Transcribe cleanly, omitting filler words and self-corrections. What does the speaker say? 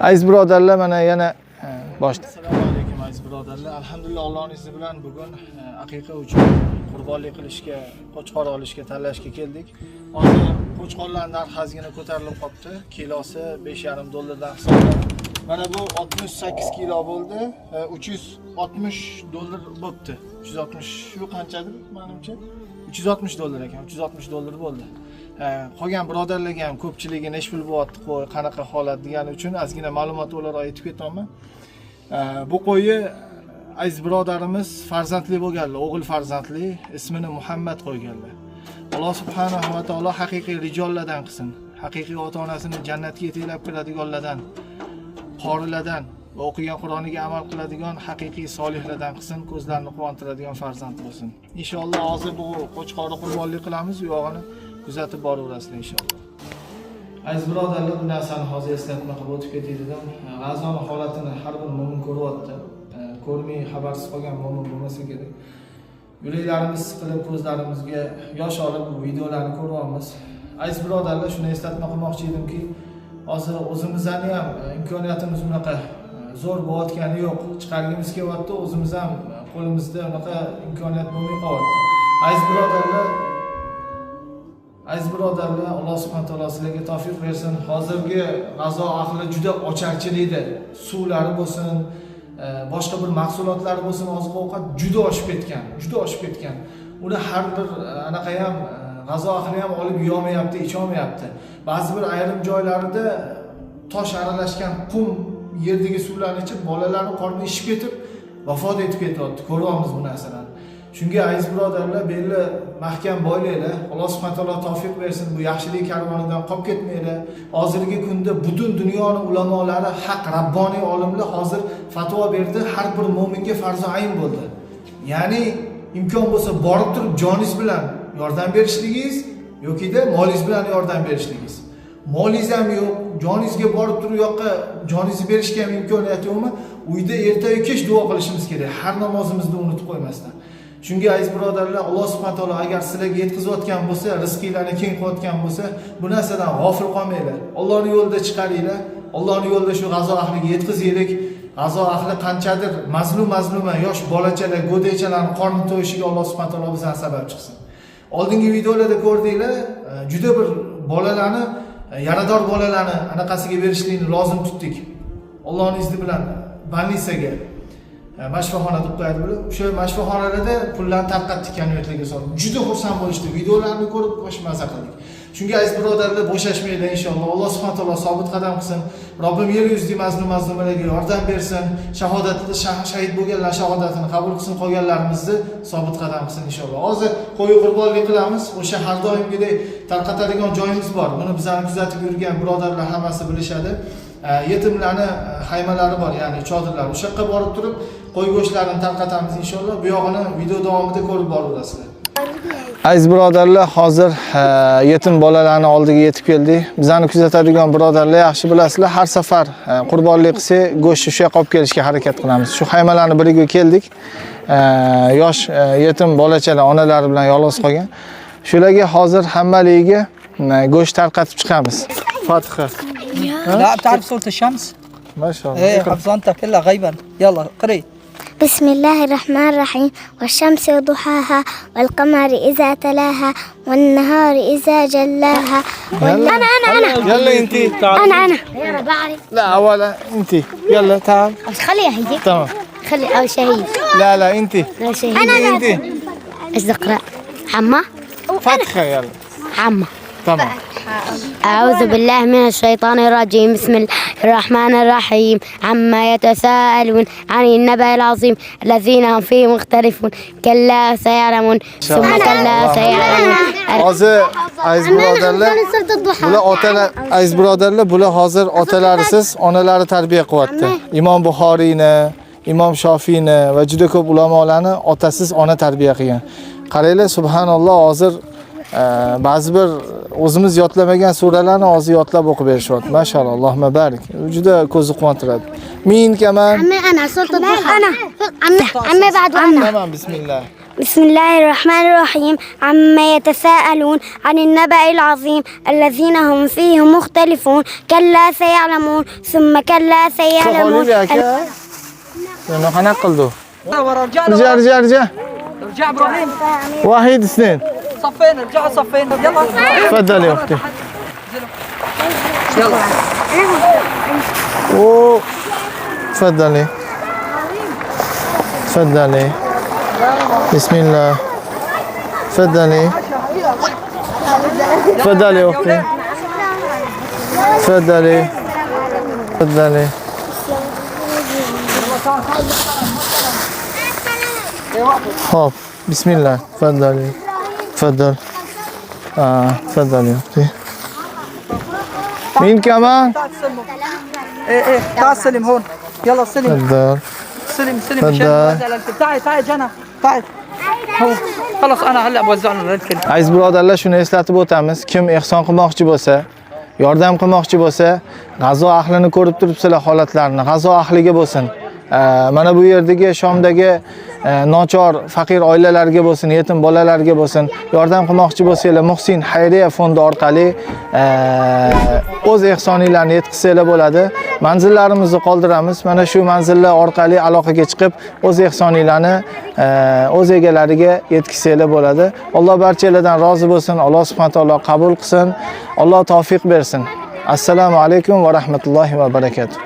Aziz birodarlar, mana yana boshda. Assalomu alaykum aziz birodarlar. Alhamdulillah Allohning izni bilan bugun aqiqa uchun qurbonlik qilishga, qo'chqor olishga tanlashga keldik. Hozir qo'chqorlar narxi ozgina ko'tarilib qolibdi. Kilosi $5.5 hisoblanadi. Mana bu 68 kilo bo'ldi. $360 bo'pti. 360 shu qanchadir menimcha? $360 ekan. $360 bo'ldi. Qolgan birodarlarga ham ko'pchiligi nesh pul bo'lyapti qo'y, qanaqa holat degani uchun ozgina ma'lumot o'laroq aytib ketaman. Bu qo'yni aziz birodarimiz farzandli bo'lganlar, o'g'il farzandli, ismini Muhammad qo'yganlar. Alloh subhanahu va taolo haqiqiy rijollardan qilsin. Haqiqiy ota-onasini jannatga yetaklab kiradiganlardan, qorilardan va o'qigan Qur'oniga amal qiladigan haqiqiy solihlardan qilsin, ko'zlarini quvontiradigan farzand bo'lsin. Inshaalloh hozir bu qo'chqorni qurbonlik qilamiz, u yog'ini kuzatib boraverasizlar inshaalloh. Aziz birodarlar, bu narsani hozir eslatma qilib o'tib ketaydigan. G'azoni holatini har bir mo'min ko'ryapti. Ko'rmay xabarsiz qolgan mo'min bo'lmasa kerak. Yuraklarimiz siqilib, ko'zlarimizga yosh olib bu videolarni ko'ryapmiz. Aziz birodarlar, shuni eslatma qilmoqchi edimki, hozir o'zimizning ham imkoniyatimiz unaqa zo'r bo'layotgani yo'q. Chiqargimiz kelyapti, o'zimiz ham qo'limizda unaqa imkoniyat bo'lmay qolyapti. Aziz birodarlar, Alloh subhanahu va taolo sizlarga tavfiq bersin. Hozirgi g'azo ahli juda ocharchilikda, suvlari bo'lsin, boshqa bir mahsulotlari bo'lsin, oziq-ovqat juda oshib ketgan. Uni har bir anaqa ham g'azo ahli ham olib yeyolmayapti, icholmayapti. Ba'zi bir ayrim joylarida tosh aralashgan qum yerdagi suvlarni ichib, bolalarning qorni ishib ketib, vafot etib ketyapti. Ko'ryapmiz bu narsalarni. Shunga aziz birodarlar, belli mahkam boylaylar. Alloh subhanahu va taolo tavfiq bersin, bu yaxshilik karvonidan qolib ketmaylar. Hozirgi kunda butun dunyoning ulamolari, haq rabboniy olimlar hozir fatvo berdi, har bir mo'minga farz ayn bo'ldi. Ya'ni imkon bo'lsa borib turib joningiz bilan yordam berishligingiz yoki-da molingiz bilan yordam berishligingiz. Molingiz ham yo'q, joningizga borib turib yoqqa joningizni berishga ham imkoniyat yo'qmi? Uyda ertayu kech duo qilishimiz kerak, har namozimizni unutib qo'ymasdan. Shunga aziz birodarlar, Alloh subhanahu va taolo agar sizlarga yetkazayotgan bo'lsa, rizqinglarni keng qilayotgan bo'lsa, bu narsadan g'ofil qolmanglar. Allohning yo'lida chiqaringlar. Allohning yo'lida shu g'azo ahliga yetkazaylik. G'azo ahli qanchadir mazluma yosh bolachalar, go'daychalarning qorni to'yishiga Alloh subhanahu va taolo bizdan sabab chiqsin. Oldingi videolarda ko'rdinglar, juda bir bolalarni, yarador bolalarni anaqasiga berishlikni lozim tutdik. Allohning izni bilan больницаga mashfaxona deb qo'yadi bular. O'sha mashfaxonalarda pullarni tarqatdik konvertlarga solib. Juda xursand bo'lishdi. Videolarni ko'rib boshmaza qildik. Shunga aziz birodarlar, bo'shashmanglar inshaalloh. Alloh subhanahu va taolo sobit qadam qilsin. Robbim yer yuzidagi mazlum-mazlumlarga yordam bersin. Shahodatda shahid bo'lganlar shahodatini qabul qilsin, qolganlarimizni sobit qadam qilsin inshaalloh. Hozir qo'y qurbonlik qilamiz. O'sha har doimgidek tarqatadigan joyimiz bor. Buni bizlarni kuzatib yurgan birodarlar hammasi bilishadi. Yetimlarni haymalari bor, ya'ni chodirlar. O'sha yerga borib turib qo'y go'shtlarini tarqatamiz inshaalloh. Bu yog'ini video davomida ko'rib boraverasizlar. Aziz birodarlar, hozir yetim bolalarning oldiga yetib keldik. Bizani kuzatadigan birodarlar yaxshi bilasizlar, har safar qurbonlik qilsak, go'shtni shu yoqqa olib kelishga harakat qilamiz. Shu haymalarni biriga keldik. Yosh yetim bolachalar onalari bilan yolg'iz qolgan. Shularga hozir hammaligiga go'sht tarqatib chiqamiz. Fotiha. لا بتعرف صورة الشمس؟ ما شاء الله. ايه حفظانتها كلها غيبا. يلا قري. بسم الله الرحمن الرحيم والشمس وضحاها والقمر إذا تلاها والنهار إذا جلاها أنا يلا انتي أنا يلا بعرف لا اولا انتي يلا تعال بس خليها هي تمام خلي أول شهيد لا انتي لا شهيد انتي إيش تقرأ عمّا فتحة يلا عمّا تمام. أعوذ بالله من الشيطان الرجيم بسم الله الرحمن الرحيم عما يتساءلون عن النبأ العظيم الذين هم فيه مختلفون كلا سيعلمون ثم كلا سيعلمون Hozir aziz birodarlar, bular otalar, aziz birodarlar, bular hozir otalarisiz, onalari tarbiya qilyapti. Imom Buxoriyni, Imom Shofiyni va juda ko'p ulamolarni otasiz ona tarbiya qilgan. Qaranglar, subhanalloh, hozir ba'zi bir o'zimiz yodlamagan suralarni hozir yodlab o'qib berishyapti. Mashalloh, Allohumma barik. Juda ko'zni quvontiradi. Men kaman. أنا صرت الضحى أنا بعد وأنا Tamam, bismillah. بسم الله الرحمن الرحيم عما يتساءلون عن النبأ العظيم الذين هم فيه مختلفون كلا سيعلمون ثم كلا سيعلمون شنو قلدو ورا رجع ارجع رجع ابراهيم. واحد اثنين صفين رجعوا صفين يلا. تفضلي يا اختي. يلا. اوه تفضلي تفضلي بسم الله تفضلي تفضلي يا اختي تفضلي تفضلي هوب بسم الله تفضلي تفضل تفضلي يا اختي مين كمان تعال سلموا. ايه تعال سلم هون. يلا سلم تفضل سلم تفضل. تعال جنى تعال. هو خلاص انا هلا بوزع له الكل. Aziz birodarlar, shuni eslatib o'tamiz. Kim ehson qilmoqchi bo'lsa, yordam qilmoqchi bo'lsa, G'azo ahlini ko'rib turibsizlar holatlarini. G'azo ahliga bo'lsin. Mana bu yerdagi Shomdagi nochor, faqir oilalarga bo'lsin, yetim bolalarga bo'lsin, yordam qilmoqchi bo'lsanglar, Muhsin Xayriya fondi orqali o'z ehsoninglarni yetkazsanglar bo'ladi. Manzillarimizni qoldiramiz. Mana shu manzillar orqali aloqaga chiqib, o'z ehsoninglarni o'z egalariga yetkazsanglar bo'ladi. Alloh barchalardan rozi bo'lsin. Alloh subhanahu va taolo qabul qilsin. Alloh tavfiq bersin. Assalomu alaykum va rahmatullohi va barakatuh.